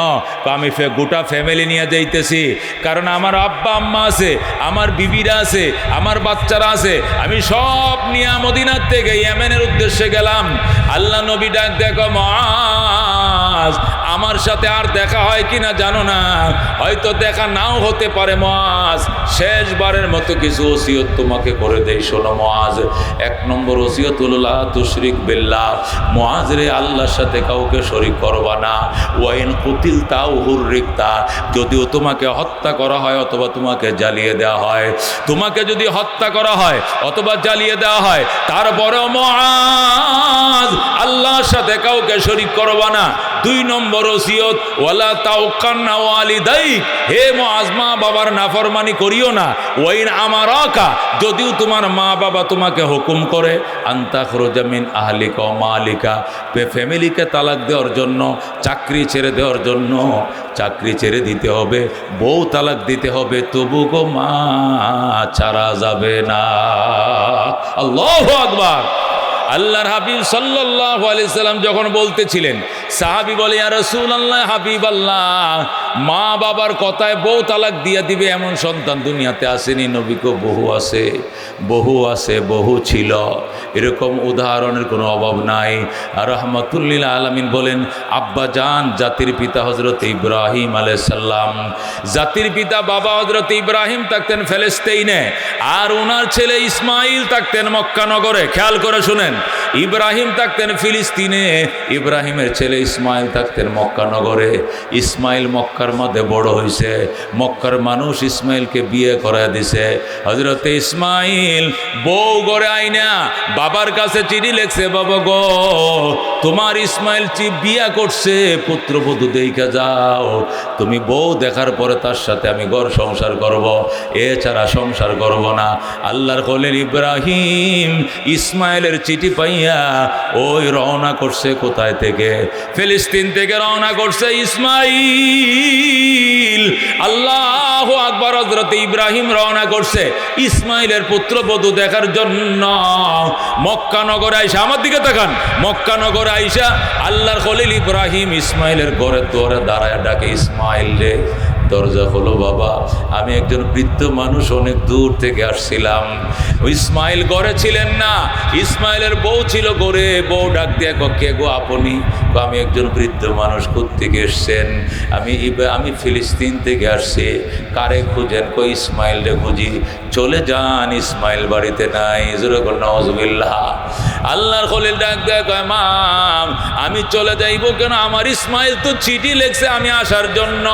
Speaker 1: আমি গোটা ফ্যামিলি নিয়ে যাইতেছি, কারণ আমার আব্বা আম্মা আছে, আমার বিবিরা আছে, আমার বাচ্চারা আছে, আমি সব নিয়ে মদিনার থেকে ইয়েমেনের উদ্দেশ্যে গেলাম। আল্লাহ নবী ডাক দেখো, মুআজ আমার সাথে আর দেখা হয় কিনা জানো না, হয়তো দেখা নাও হতে পারে। মুআজ শেষবারের মতো কিছু ওসিয়ত তোমাকে করে দেই, শোনো মুআজ। 1 নম্বর ওসিয়ত হলো লা তুশরিক বিল্লাহ, মুআজ রে আল্লাহর সাথে কাউকে শরীক করবা না। ওয়াইন কুতিলতা আও হুররিকতা, যদিও তোমাকে হত্যা করা হয় অথবা তোমাকে জ্বালিয়ে দেওয়া হয়, তোমাকে যদি হত্যা করা হয় অথবা জ্বালিয়ে দেওয়া হয়, তারপরেও মুআজ আল্লাহর সাথে কাউকে শরীক করবা না। 2 2 নম্বর ওসিয়ত, ওয়ালা তাউকান্না ওয়ালিদাইক, হে মুআজ মা বাবার নাফরমানি করিও না। ওয়াইন আমারাকা, যদিও তোমার মা বাবা তোমাকে হুকুম করে, আনতাখরুজা মিন আহলিকা ওয়া মালিকা, ফ্যামিলিকে তালাক দেওয়ার জন্য, চাকরি ছেড়ে দেওয়ার জন্য, চাকরি ছেড়ে দিতে হবে, বউ তালাক দিতে হবে, তবু গো মা ছাড়া যাবে না। আল্লাহু আকবার। আল্লাহর হাবিব সাল্লাল্লাহু আলাইহি সাল্লাম যখন বলতেছিলেন, সাহাবী বলে, ইয়া রাসূলুল্লাহ, হাবিব আল্লাহ, মা বাবার কথায় বউ তালাক দিয়ে দিবে এমন সন্তান দুনিয়াতে আসেনি। নবীকে বহু আছে, বহু আছে, বহু ছিল, এরকম উদাহরণের কোনো অভাব নাই। আর রাহমাতুল লিল আলামিন বলেন, আব্বা জান জাতির পিতা হযরত ইব্রাহিম আলাইহিস সালাম, জাতির পিতা বাবা হযরত ইব্রাহিম থাকতেন ফিলিস্তিনে, আর ওনার ছেলে ইসমাইল থাকতেন মক্কা নগরে। খেয়াল করে শুনেন, ইব্রাহিম থাকতেন ফিলিস্তিনে, ইব্রাহিমের ছেলে ইসমাইল থাকতেন মক্কা নগরে। ইসমাইল মক্কার মধ্যে বড় হয়েছে, মক্কার মানুষ ইসমাইলকে বিয়ে করে দিছে। হযরতে ইসমাইল বউ গড়ে আইনা বাবার কাছে চিঠি লিখছে, বাবা গো, তোমার ইসমাইল বিয়া করছে, পুত্রবধূ দেখা যাও, তুমি বউ দেখার পরে তার সাথে আমি ঘর সংসার করব, এছাড়া সংসার করব না। আল্লাহর খলিল ইব্রাহিম ইসমাইলের চিঠি পাইয়া ওই রওনা করছে, কোথায় থেকে? ফিলিস্তিন থেকে রওনা করছে ইসমাইল। আল্লাহু আকবার। হযরত ইব্রাহিম রওনা করছে ইসমাইলের পুত্রবধূ দেখার জন্য। মক্কা নগরে আইসা, আমার দিকে তাকান, মক্কা নগরে আইসা আল্লাহর খলিল ইব্রাহিম ইসমাইলের ঘরের দুয়ারে দাঁড়ায় ডাকে, ইসমাইল রে, দরজা খোলো বাবা, আমি একজন বৃদ্ধ মানুষ, অনেক দূর থেকে আসছিলাম। ইসমাইল ঘরে ছিলেন না, ইসমাইলের বউ ছিল ঘরে। বউ ডাক দিয়া কে গো আপনি? আমি একজন বৃদ্ধ মানুষ। কোত্থেকে এসছেন? আমি ফিলিস্তিন থেকে আসছি। কারে খুঁজেন? কই ইসমাইল রে খুঁজি। চলে যান, ইসমাইল বাড়িতে নাই। নাউজুবিল্লাহ। আল্লাহর খলিল ডাক দেয়া কয়, মা আমি চলে যাইব কেন? আমার ইসমাইল তো চিঠি লেখছে আমি আসার জন্য,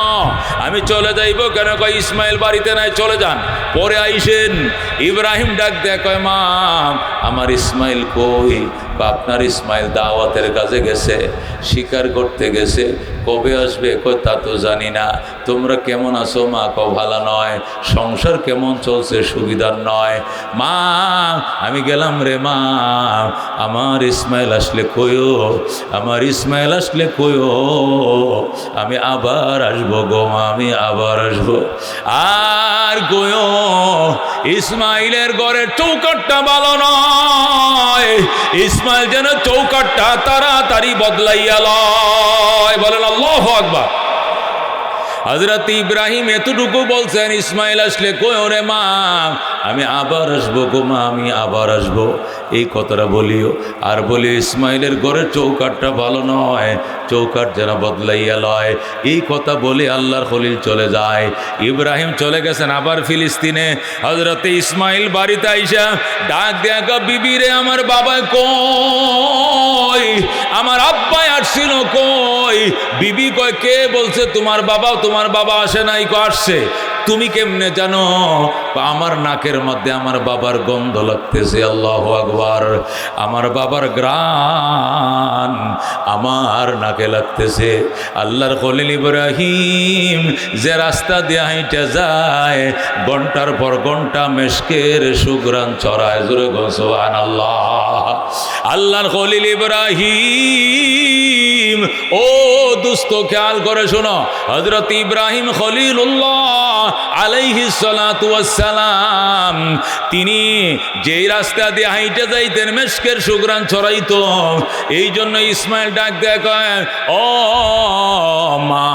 Speaker 1: আমি চলে যাইব কেন? কয় ইসমাইল বাড়িতে নাই, চলে যান, পরে আইসেন। ইব্রাহিম ডাক দেয়া কয়, মা আমার ইসমাইল কই? আপনার ইসমাইল দাওয়াতের কাজে গেছে, শিকার করতে গেছে, কবে আসবে? কই তা তো জানি না। তোমরা কেমন আছো? মা কও ভালো নয়। সংসার কেমন চলছে? সুবিধার নয়। মা আমি গেলাম রে মা, আমার ইসমাইল আসলে কইও, আমার ইসমাইল আসলে কইও, আমি আবার আসবো গো মা, আমি আবার আসবো। আর কইও ইসমাইলের ঘরের চৌকাটটা ভালো নয়, ইসমাইল যেন চৌকাটটা তাড়াতাড়ি বদলাইয়া লয়। বলেন আল্লাহু আকবার। হযরত ইব্রাহিম এতটুকু বলছেন, ইসমাইল আসলে কইও রে মা, আমি আবার আসবো গো মা, আমি আবার আসবো। এই কথাটা বলিও। আর বলি ইসমাইলের ঘরের চৌকাটটা ভালো নয়, চৌকাট যেন বদলাইয়া লয়। এই কথা বলে আল্লাহর খলিল চলে যায়। ইব্রাহিম চলে গেছেন আবার ফিলিস্তিনে। হযরতে ইসমাইল বাড়িতে আইসা ডাক দেয়া গো, বিবি রে, আমার বাবা কই? আমার আব্বাই আসছিল কই? বিবি কয়, কে বলছে তোমার বাবা? তোমার বাবা আসে নাই। কো আসছে। তুমি কেমনে জানো? আমার নাকের মধ্যে আমার বাবার গন্ধ লাগতেছে। আল্লাহু আকবার। আমার বাবার ঘ্রাণ আমার নাকে লাগতেছে। আল্লাহর খলিল ইব্রাহিম যে রাস্তা দিয়ে হাইটা যায়, ঘন্টার পর ঘন্টা মেশকের সুঘ্রাণ ছড়ায়। জোরে সুবহানাল্লাহ। আল্লাহর খলিল ইব্রাহিম, ও দুস্থ খেয়াল করে শোনো, হযরত ইব্রাহিম খলিলুল্লাহ আলাইহিস সালাতু ওয়াস সালাম, তিনি যেই রাস্তা দিয়ে হাইটে যাইতেন মেশকের সুঘ্রাণ ছড়াইতো। এই জন্য ইসমাইল ডাক দেয়া কয়, ও মা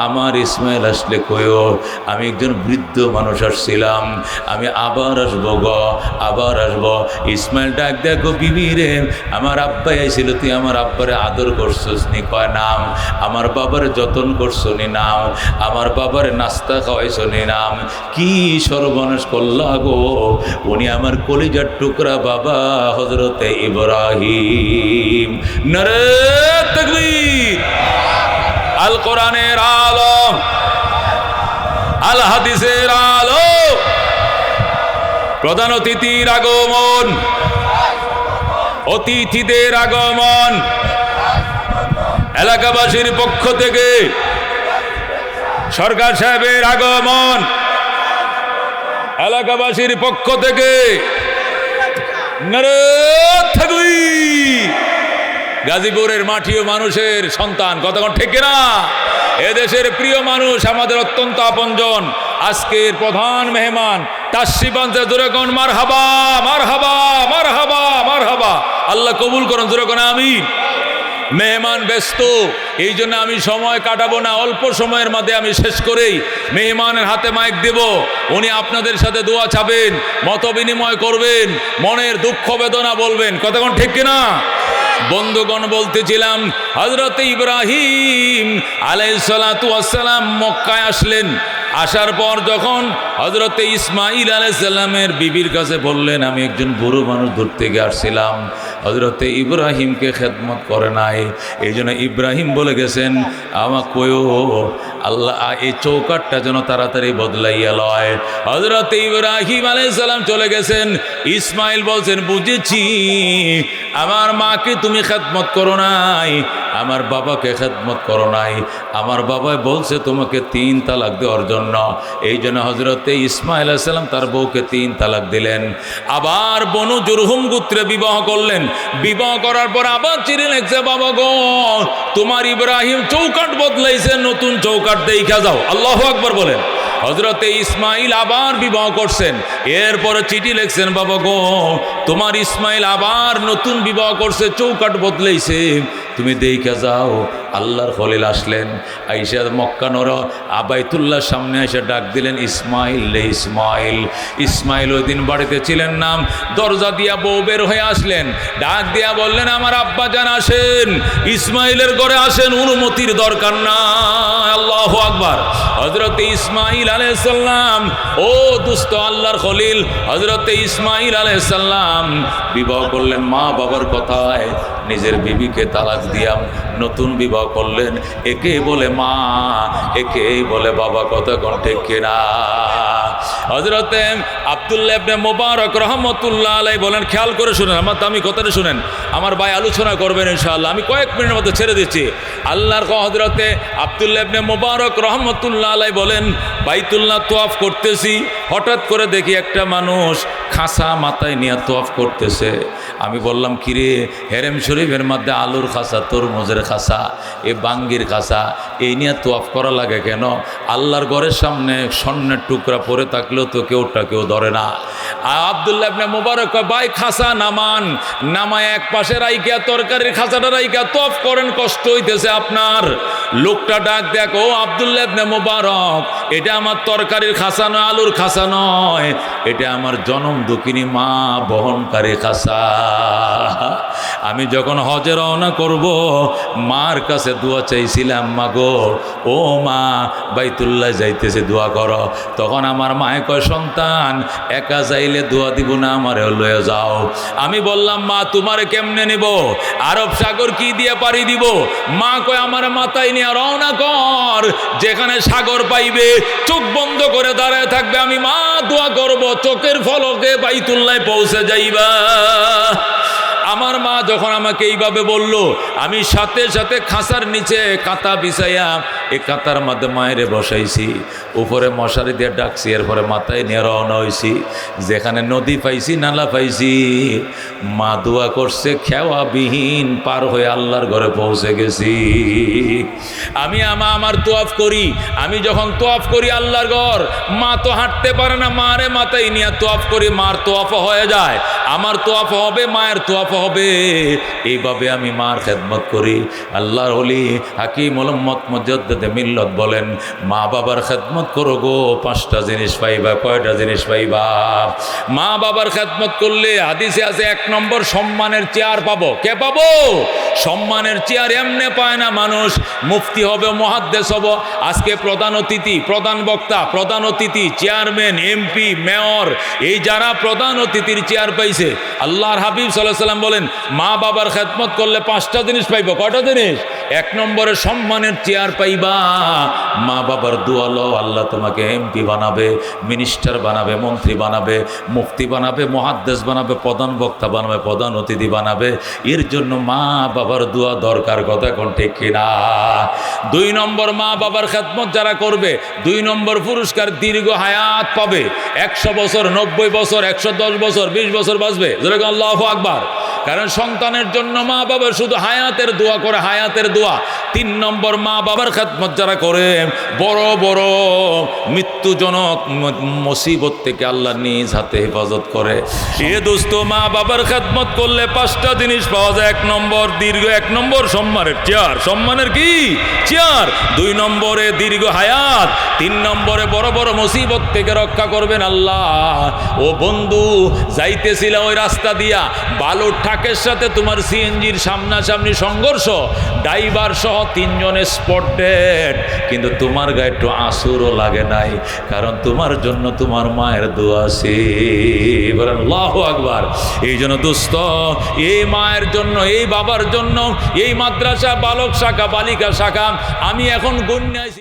Speaker 1: আমার ইসমাইল আসলে কইও, আমি একজন বৃদ্ধ মানুষ আসছিলাম, আমি আবার আসবো গো, আবার আসবো। ইসমাইল ডাক দেয়া গো, বিবি রে, আমার আব্বাই আইছিল, তুই আমার আব্বারে আদর করছস নি? কয় নাম। আমার বাবার যতন করছো নি? নাম। আমার বাবারে নাস্তা খাওয়াইছো নি? নাম। কি সর্বনাশ করলা গো, উনি আমার কলিজার টুকরা বাবা হযরতে ইব্রাহিম। নারে তাকবীর। আল কোরআনের আলো, আল হাদিসের আলো, প্রধান অতিথির আগমন, অতিথিদের আগমন, এলাকাবাসীর পক্ষ থেকে সরকার সাহেবের আগমন, এলাকাবাসীর পক্ষ থেকে নারে তাকবীর। গাজীপুরের মাটি ও মানুষের সন্তান, কতক্ষণ ঠিক না? এদেশের প্রিয় মানুষ, আমাদের অত্যন্ত আপনজন, আজকের প্রধান মেহমান তাশরিফানছে। জোরেগণ মারহাবা, মারহাবা, মারহাবা, মারহাবা। আল্লাহ কবুল করুন, জোরেগণ আমিন। মেহমান ব্যস্ত, এই জন্য আমি সময় কাটাবো না, অল্প সময়ের মধ্যে আমি শেষ করেই মেহমানের হাতে মাইক দেব। উনি আপনাদের সাথে দোয়া চাবেন, মত বিনিময় করবেন, মনের দুঃখ বেদনা বলবেন, কতক্ষণ ঠিক কিনা? বন্ধুগণ, বলতেছিলাম হযরত ইব্রাহিম আলাইহিস সালাতু ওয়াস সালাম মক্কায় আসলেন। আসার পর যখন হযরত ইসমাঈল আলাইহিস সালামের বিবির কাছে বললেন, আমি একজন বুড়ো মানুষ দূর থেকে আসছিলাম, হযরত ইব্রাহিমকে খেদমত করে নাই, এই জন্য ইব্রাহিম বলে গেছেন আমা কয়ো আল্লাহ এই চৌকাটটা যেন তাড়াতাড়ি বদলাইয়া লয়। হযরত ইব্রাহিম আলাইহিস সালাম চলে গেছেন। ইসমাইল বলছেন, বুঝেছি, আমার মাকে তুমি খেদমত করো নাই, আমার বাবাকে খেদমত করো নাই, আমার বাবা বলছে তোমাকে 3 তালাক দেওয়ার জন্য, এই জন্য হযরতে ইসমাইল আলাইহিস সালাম তার বউকে 3 তালাক দিলেন। আবার বনু জুরহুম গোত্রে বিবাহ করলেন। বিবাহ করার পর আবার চিঠি লিখছে, বাবা গো তোমার ইব্রাহিম চৌকাট বদলাইছে, নতুন চৌকাট দেখা যাও। আল্লাহু আকবার বলেন। হযরতে ইসমাইল আবার বিবাহ করছেন, এরপরে চিঠি লিখছেন, বাবা গো তোমার ইসমাইল আবার নতুন বিবাহ করছে, চৌকাট বদলাইছে, তুমি দেখা যাও। আল্লাহর খলিল আসলেন, আইসা মক্কা নর বাইতুল্লাহর সামনে এসে ডাক দিলেন, ইসমাইল রে ইসমাইল। ইসমাইল ওই দিন বাড়িতে ছিলেন না, দরজা দিয়া বউ বের হয়ে আসলেন, ডাক দিয়া বললেন, আমার আব্বা জান আসেন, ইসমাইলের ঘরে আসেন, অনুমতির দরকার না। আল্লাহু আকবার। হযরতে ইসমাইল আলাইহিস সালাম, ও দুস্থ আল্লাহর খলিল, হযরতে ইসমাইল আলাইহিস সালাম বিবাহ করলেন মা বাবার কথায়, নিজের বিবিকে তালাক দিয়া নতুন বিবাহ করলেন। একে বলে মা, একে বলে বাবা, কথা কণ্ঠে কেনা। হযরতে আব্দুল্লাহ ইবনে মুবারক রাহমাতুল্লাহ আলাইহি বলেন, খেয়াল করে শুনেন, আমার দামি কথাটা শুনেন, আমার ভাই আলোচনা করবেন ইনশাআল্লাহ, আমি কয়েক মিনিটের মধ্যে ছেড়ে দিচ্ছি। আল্লাহর হযরতে আব্দুল্লাহ ইবনে মুবারক রাহমাতুল্লাহ আলাইহি বলেন, বাইতুল্লাহ তওয়াফ করতেছি, হঠাৎ করে দেখি একটা মানুষ খাসা মাথায় নিয়ে তওয়াফ করতেছে। আমি বললাম, কিরে, হেরেম শরীফের মধ্যে আলুর খাসা, তরমুজের খাসা, এ বাঙ্গির খাসা, এই নিয়ে তওয়াফ করা লাগে কেন? আল্লাহর ঘরের সামনে স্বর্ণের টুকরা পরে থাকলেও তো কেউ ধরে না। আব্দুল্লাহ ইবনে মুবারক, ভাই খাসা নামান, নামায় এক পাশে রাইকা তরকারির খাসাটা রাইকা তওয়াফ করেন, কষ্ট হইতেছে আপনার। লোকটা ডাক দেখ, ও আব্দুল্লাহ ইবনে মুবারক, এটা আমার তরকারির খাসা নয়, আলুর খাসা নয়, এটা আমার জনম দুঃখিনী মা বহনকারী খাসা। আমি যখন হজে রওনা করব, মার কাছে দোয়া চাইছিলাম, মা গো, ও মা বাইতুল্লাহ যাইতেছে, দোয়া করো। তখন আমার মায়ে কয়, সন্তান একা যাইলে দোয়া দিব না, আমারে লয়ে যাও। আমি বললাম, মা তোমারে কেমনে নিব, আরব সাগর কি দিয়ে পাড়ি দিব? মা কয়, আমার মাথায় নিয়ে রওনা কর, যেখানে সাগর পাইবে চোখ বন্ধ করে দাঁড়ায় থাকবে, আমি মা দোয়া করব, চোখের ফলকে বাইতুল্লাহ পৌঁছে যাইবা। আমার মা যখন আমাকে এইভাবে বলল, আমি সাথে সাথে খাসার নিচে কাঁথা বিছাইয়া এই কাঁথার মধ্যে মায়েরে বসাইছি, উপরে মশারি দিয়ে ডাকছি, এরপরে মাথায় নিয়ে রওনা হয়েছি। যেখানে নদী পাইছি, নালা পাইছি, মা দোয়া করছে, খেওয়াবিহীন পার হয়ে আল্লাহর ঘরে পৌঁছে গেছি। আমি আমার তোয়াফ করি, আমি যখন তোয়াফ করি আল্লাহর ঘর, মা তো হাঁটতে পারে না, মারে মাথায় নিয়ে তোয়াফ করি, মার তোয়াফ হয়ে যায়, আমার তোয়াফ হবে, মায়ের তোয়াফ হবে। এইভাবে আমি মার খেদমত করি। আল্লাহর ওলি হাকিম উম্মত মুজাদ্দিদে মিল্লত বলেন, মা বাবার খেদমত করো গো, 5টা জিনিস পাইবা। কয়টা জিনিস পাইবা? মা বাবার খেদমত করলে হাদিসে আছে 1 নম্বর সম্মানের চেয়ার পাবো। কে পাবো? সম্মানের চেয়ার এমনে পায় না মানুষ। মুফতি হবে, মুহাদ্দিস হব, আজকে প্রধান অতিথি, প্রধান বক্তা, প্রধান অতিথি, চেয়ারম্যান, এমপি, মেয়র, এই যারা প্রধান অতিথির চেয়ার পাইছে, আল্লাহর হাবিব সাল্লাল্লাহু আলাইহি সাল্লাম বলেন, মা বাবার খেদমত করলে 5টা জিনিস পাইব। কয়টা জিনিস? এক নম্বরে সম্মানের চেয়ার পাইবা, মা বাবার দোয়া লও, আল্লাহ তোমাকে এমপি বানাবে, মিনিস্টার বানাবে, মন্ত্রী বানাবে, মুফতি বানাবে, মুহাদ্দিস বানাবে, প্রধান বক্তা বানাবে, প্রধান অতিথি বানাবে। এর জন্য মা বাবার দোয়া দরকার, কথা কোন ঠিক কিনা? 2 নম্বর, মা বাবার খেদমত যারা করবে, 2 নম্বর পুরস্কার দীর্ঘ হায়াত পাবে। 100 বছর, 90 বছর, 110 বছর, 20 বছর বাঁচবে। আল্লাহু আকবার। কারণ সন্তানের জন্য মা বাবা শুধু হায়াতের দোয়া করে, হায়াতের দোয়া। 3 নম্বর, মা বাবার খেদমত যারা করে, বড় বড় মৃত্যুজনক মুসিবত থেকে আল্লাহ নিজ হাতে হেফাজত করে। এ দোস্ত, মা বাবার খেদমত করলে 5টা জিনিস পাওয়া যায়। 1 নম্বর দীর্ঘ, 1 নম্বর সম্মানের চেয়ার, সম্মানের কি চেয়ার। 2 নম্বরে দীর্ঘ হায়াত। 3 নম্বরে বড় বড় মুসিবত থেকে রক্ষা করবেন আল্লাহ। ও বন্ধু, যাইতেছিল ওই রাস্তা দিয়া, বালুর ট্রাকের সাথে তোমার সিএনজির সামনাসামনি সংঘর্ষ, ড্রাইভার সহ 3 জনের স্পট ডেড, কিন্তু তোমার গায়ে একটু আঁসুরও লাগে নাই, কারণ তোমার জন্য তোমার মায়ের দোয়া আছে। বলেন আল্লাহু আকবার। এই জন্য দোস্ত, এই মায়ের জন্য, এই বাবার জন্য, এই মাদ্রাসা বালক শাখা, বালিকা শাখা, আমি এখন গণ্যায়